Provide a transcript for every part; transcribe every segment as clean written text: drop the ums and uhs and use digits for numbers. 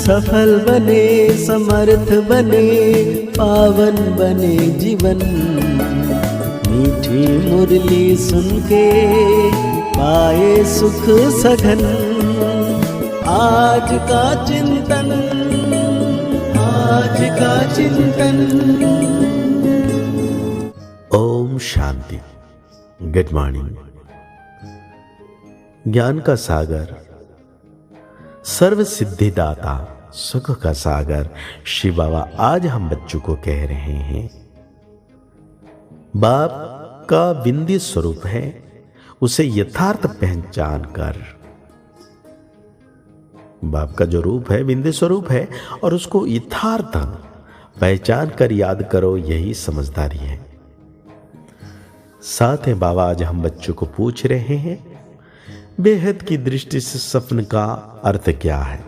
सफल बने, समर्थ बने, पावन बने जीवन। मीठी मुरली सुन के पाए सुख सघन। आज का चिंतन, आज का चिंतन। ओम शांति। Good morning. ज्ञान का सागर, सर्व सिद्धिदाता, सुख का सागर शिव बाबा आज हम बच्चों को कह रहे हैं, बाप का बिंदी स्वरूप है, उसे यथार्थ पहचान कर। बाप का जो रूप है बिंदी स्वरूप है और उसको यथार्थ पहचान कर याद करो, यही समझदारी है। साथ है बाबा आज हम बच्चों को पूछ रहे हैं, बेहद की दृष्टि से सपन का अर्थ क्या है।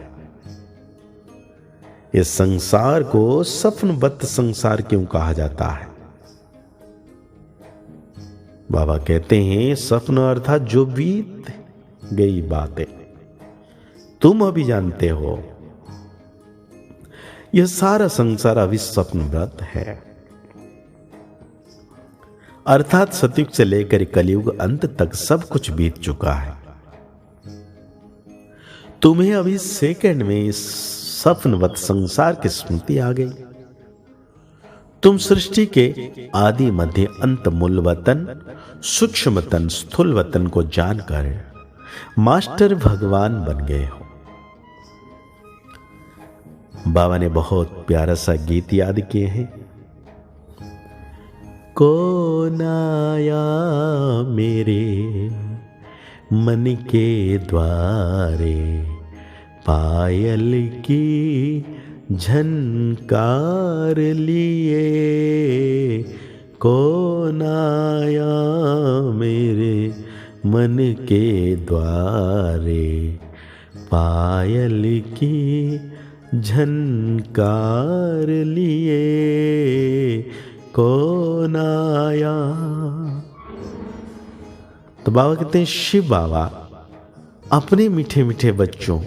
इस संसार को सपनवत संसार क्यों कहा जाता है? बाबा कहते हैं सपन अर्थात जो बीत गई बातें तुम अभी जानते हो, यह सारा संसार अभी सपनवत है। अर्थात सतयुग से लेकर कलयुग अंत तक सब कुछ बीत चुका है। तुम्हें अभी सेकंड में इस सपनवत संसार की स्मृति आ गई। तुम सृष्टि के आदि मध्य अंत मूलवतन, सूक्ष्मतन, स्थूलवतन को जानकर मास्टर भगवान बन गए हो। बाबा ने बहुत प्यारा सा गीत याद किए हैं। कौन आया मेरे मन के द्वारे, पायल की झनकार लिए। कौन आया मेरे मन के द्वारे, पायल की झनकार लिए। कौन आया। तो बाबा कहते हैं शिव बाबा अपने मीठे मीठे बच्चों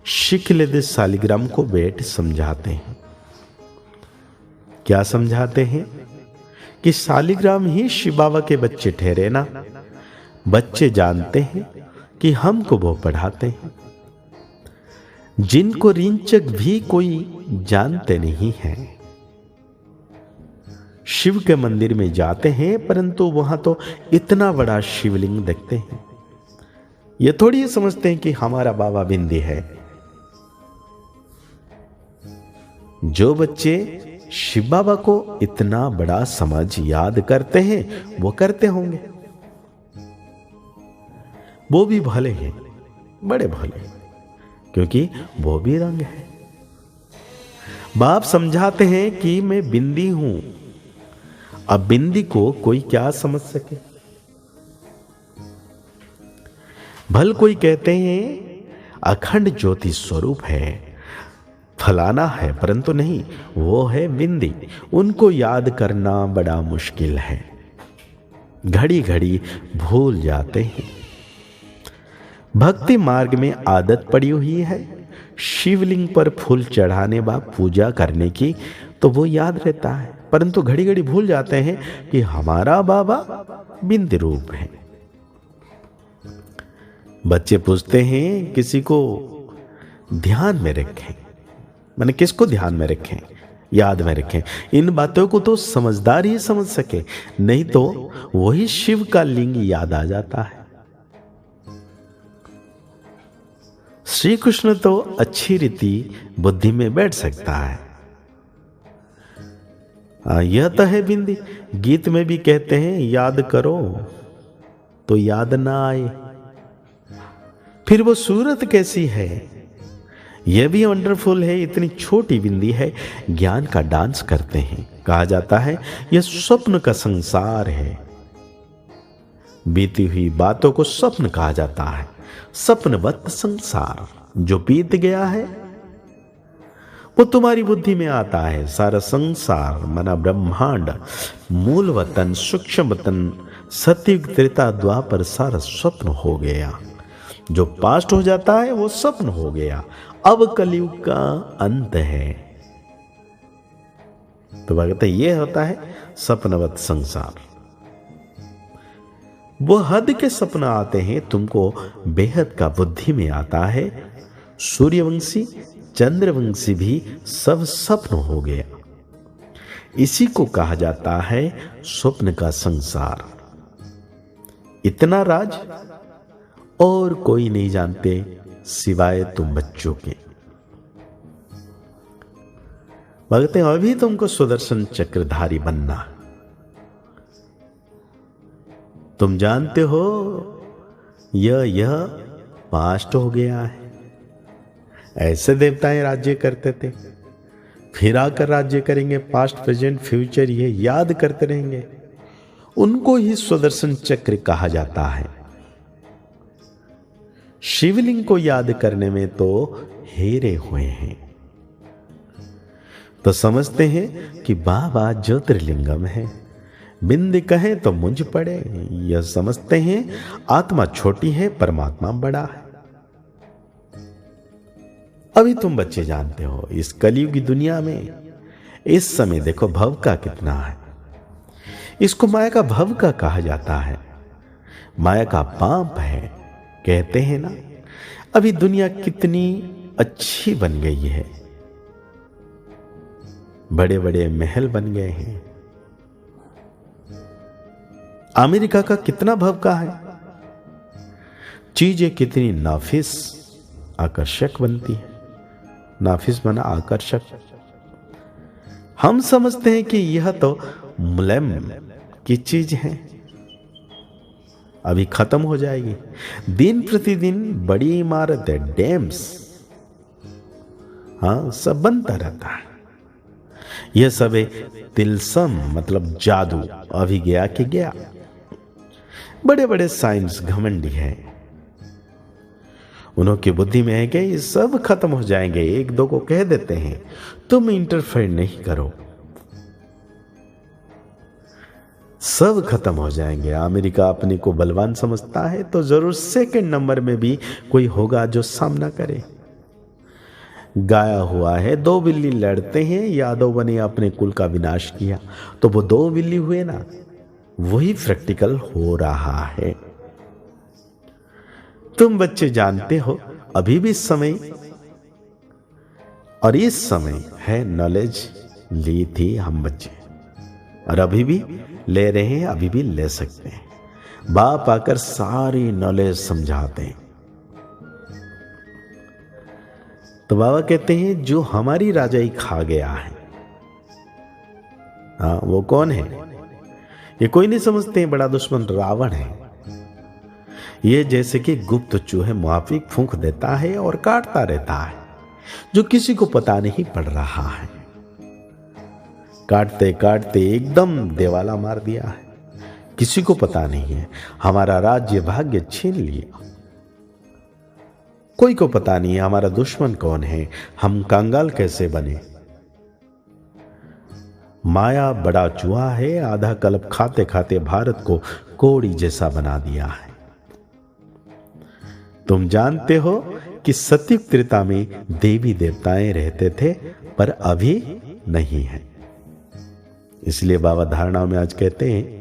शिखलेद सालिग्राम को बैठ समझाते हैं। क्या समझाते हैं? कि सालिग्राम ही शिव बाबा के बच्चे ठहरे ना। बच्चे जानते हैं कि हमको वो पढ़ाते हैं, जिनको रिंचक भी कोई जानते नहीं है। शिव के मंदिर में जाते हैं परंतु वहां तो इतना बड़ा शिवलिंग देखते हैं, ये थोड़ी ये समझते हैं कि हमारा बाबा बिंदी है। जो बच्चे शिव बाबा को इतना बड़ा समझ याद करते हैं वो करते होंगे, वो भी भले हैं, बड़े भले, क्योंकि वो भी रंग है। बाप समझाते हैं कि मैं बिंदी हूं। अब बिंदी को कोई क्या समझ सके? भल कोई कहते हैं अखंड ज्योति स्वरूप है, फलाना है, परंतु नहीं, वो है बिंदी। उनको याद करना बड़ा मुश्किल है, घड़ी घड़ी भूल जाते हैं। भक्ति मार्ग में आदत पड़ी हुई है शिवलिंग पर फूल चढ़ाने व पूजा करने की, तो वो याद रहता है, परंतु घड़ी घड़ी भूल जाते हैं कि हमारा बाबा बिंदी रूप है। बच्चे पूछते हैं किसी को ध्यान में रखें, माने किसको ध्यान में रखें, याद में रखें। इन बातों को तो समझदार ही समझ सके, नहीं तो वही शिव का लिंग याद आ जाता है। श्री कृष्ण तो अच्छी रीति बुद्धि में बैठ सकता है। यह तो है बिंदी। गीत में भी कहते हैं याद करो तो याद ना आए, फिर वो सूरत कैसी है। यह भी वंडरफुल है, इतनी छोटी बिंदी है, ज्ञान का डांस करते हैं। कहा जाता है यह स्वप्न का संसार है। बीती हुई बातों को स्वप्न कहा जाता है। स्वप्नवत संसार जो बीत गया है वो तुम्हारी बुद्धि में आता है। सारा संसार मना ब्रह्मांड, मूल वतन, सूक्ष्म वतन, सतयुग, त्रेता, द्वापर सारा स्वप्न हो गया। जो पास्ट हो जाता है वो स्वप्न हो गया अब कलयुग का अंत है। तो भगत ये होता है सपनवत संसार। वो हद के सपना आते हैं, तुमको बेहद का बुद्धि में आता है। सूर्यवंशी चंद्रवंशी भी सब स्वप्न हो गया। इसी को कहा जाता है स्वप्न का संसार। इतना राज और कोई नहीं जानते सिवाय तुम बच्चों के। भगते अभी तुमको सुदर्शन चक्रधारी बनना। तुम जानते हो यह पास्ट हो गया है। ऐसे देवताएं राज्य करते थे, फिर आकर राज्य करेंगे। पास्ट प्रेजेंट फ्यूचर ये याद करते रहेंगे। उनको ही सुदर्शन चक्र कहा जाता है। शिवलिंग को याद करने में तो हेरे हुए हैं। तो समझते हैं कि बाबा ज्योतिर्लिंगम है। बिंद कहे तो मुझ पड़े। यह समझते हैं आत्मा छोटी है, परमात्मा बड़ा है। अभी तुम बच्चे जानते हो इस कलयुग की दुनिया में इस समय देखो भव का कितना है। इसको माया का भव का कहा जाता है। माया का पाप है, कहते हैं ना। अभी दुनिया कितनी अच्छी बन गई है। बड़े बड़े महल बन गए हैं। अमेरिका का कितना भव का है। चीजें कितनी नाफिस आकर्षक बनती है। नाफिस बना आकर्षक। हम समझते हैं कि यह तो मुलायम की चीज है, अभी खत्म हो जाएगी। दिन प्रतिदिन बड़ी इमारत है, डैम्स, हाँ सब बनता रहता है। यह सब तिलसम मतलब जादू, अभी गया कि गया। बड़े बड़े साइंस घमंडी है। उन्होंने बुद्धि में है कि ये सब खत्म हो जाएंगे। एक दो को कह देते हैं तुम इंटरफेयर नहीं करो, सब खत्म हो जाएंगे। अमेरिका अपने को बलवान समझता है तो जरूर सेकंड नंबर में भी कोई होगा जो सामना करे। गाया हुआ है, दो बिल्ली लड़ते हैं, यादव बने अपने कुल का विनाश किया, तो वो दो बिल्ली हुए ना, वही प्रैक्टिकल हो रहा है। तुम बच्चे जानते हो अभी भी समय और इस समय है नॉलेज ली थी हम बच्चे और अभी भी ले रहे हैं, अभी भी ले सकते हैं। बाप आकर सारी नॉलेज समझाते हैं। तो बाबा कहते हैं जो हमारी राजाई खा गया है, हाँ वो कौन है? ये कोई नहीं समझते हैं, बड़ा दुश्मन रावण है। ये जैसे कि गुप्त चूहे मुआफिक फूंक देता है और काटता रहता है, जो किसी को पता नहीं पड़ रहा है। काटते काटते एकदम देवाला मार दिया है, किसी को पता नहीं है। हमारा राज्य भाग्य छीन लिया, कोई को पता नहीं है हमारा दुश्मन कौन है, हम कंगाल कैसे बने। माया बड़ा चूहा है, आधा कल्प खाते खाते भारत को कोड़ी जैसा बना दिया है। तुम जानते हो कि सतयुग त्रेता में देवी देवताएं रहते थे, पर अभी नहीं है। इसलिए बाबा धारणाओं में आज कहते हैं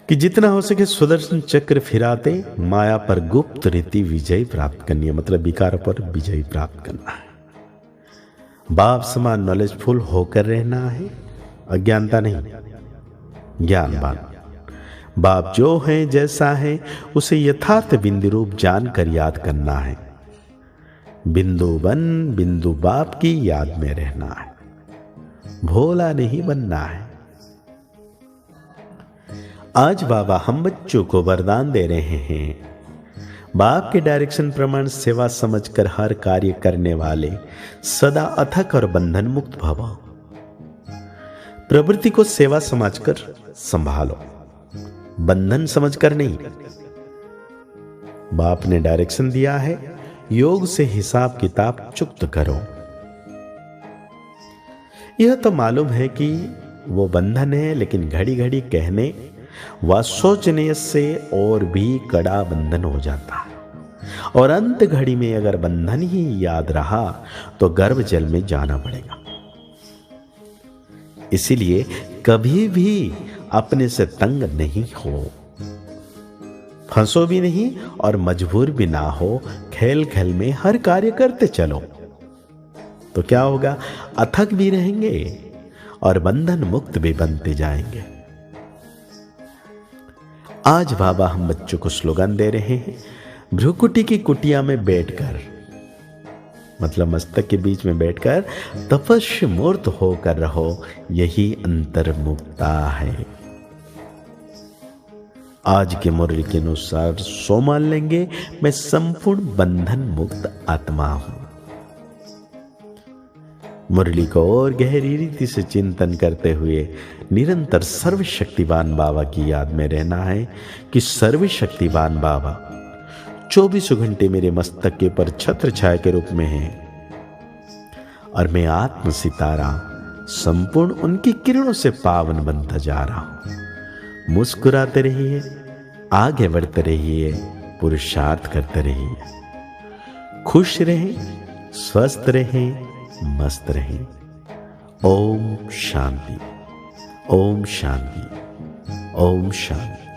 कि जितना हो सके सुदर्शन चक्र फिराते माया पर गुप्त रीति विजय प्राप्त करनी है, मतलब विकार पर विजय प्राप्त करना है। बाप समान नॉलेजफुल होकर रहना है, अज्ञानता नहीं, ज्ञानवान। बाप जो है जैसा है उसे यथार्थ बिंदु रूप जानकर याद करना है। बिंदु बन बिंदु बाप की याद में रहना है, भोला नहीं बनना है। आज बाबा हम बच्चों को वरदान दे रहे हैं। बाप के डायरेक्शन प्रमाण सेवा समझकर हर कार्य करने वाले सदा अथक और बंधन मुक्त भव। प्रवृत्ति को सेवा समझकर संभालो, बंधन समझकर नहीं। बाप ने डायरेक्शन दिया है, योग से हिसाब किताब चुक्त करो। यह तो मालूम है कि वो बंधन है, लेकिन घड़ी घड़ी कहने व सोचने से और भी कड़ा बंधन हो जाता है। और अंत घड़ी में अगर बंधन ही याद रहा तो गर्भ जल में जाना पड़ेगा। इसीलिए कभी भी अपने से तंग नहीं हो, फंसो भी नहीं और मजबूर भी ना हो। खेल खेल में हर कार्य करते चलो तो क्या होगा, अथक भी रहेंगे और बंधन मुक्त भी बनते जाएंगे। आज बाबा हम बच्चों को स्लोगन दे रहे हैं, भ्रुकुटी की कुटिया में बैठकर, मतलब मस्तक के बीच में बैठकर तपस्या मूर्त होकर रहो, यही अंतर्मुक्ता है। आज के मुरली के अनुसार सो मान लेंगे, मैं संपूर्ण बंधन मुक्त आत्मा हूं। मुरली को और गहरी रीति से चिंतन करते हुए निरंतर सर्वशक्तिवान बाबा की याद में रहना है कि सर्वशक्तिवान बाबा 24 घंटे मेरे मस्तक के पर छत्र छाया के रूप में है और मैं आत्म सितारा संपूर्ण उनकी किरणों से पावन बनता जा रहा हूं। मुस्कुराते रहिए, आगे बढ़ते रहिए, पुरुषार्थ करते रहिए, खुश रहें, स्वस्थ रहें, मस्त रहें। ओम शांति, ओम शांति, ओम शांति।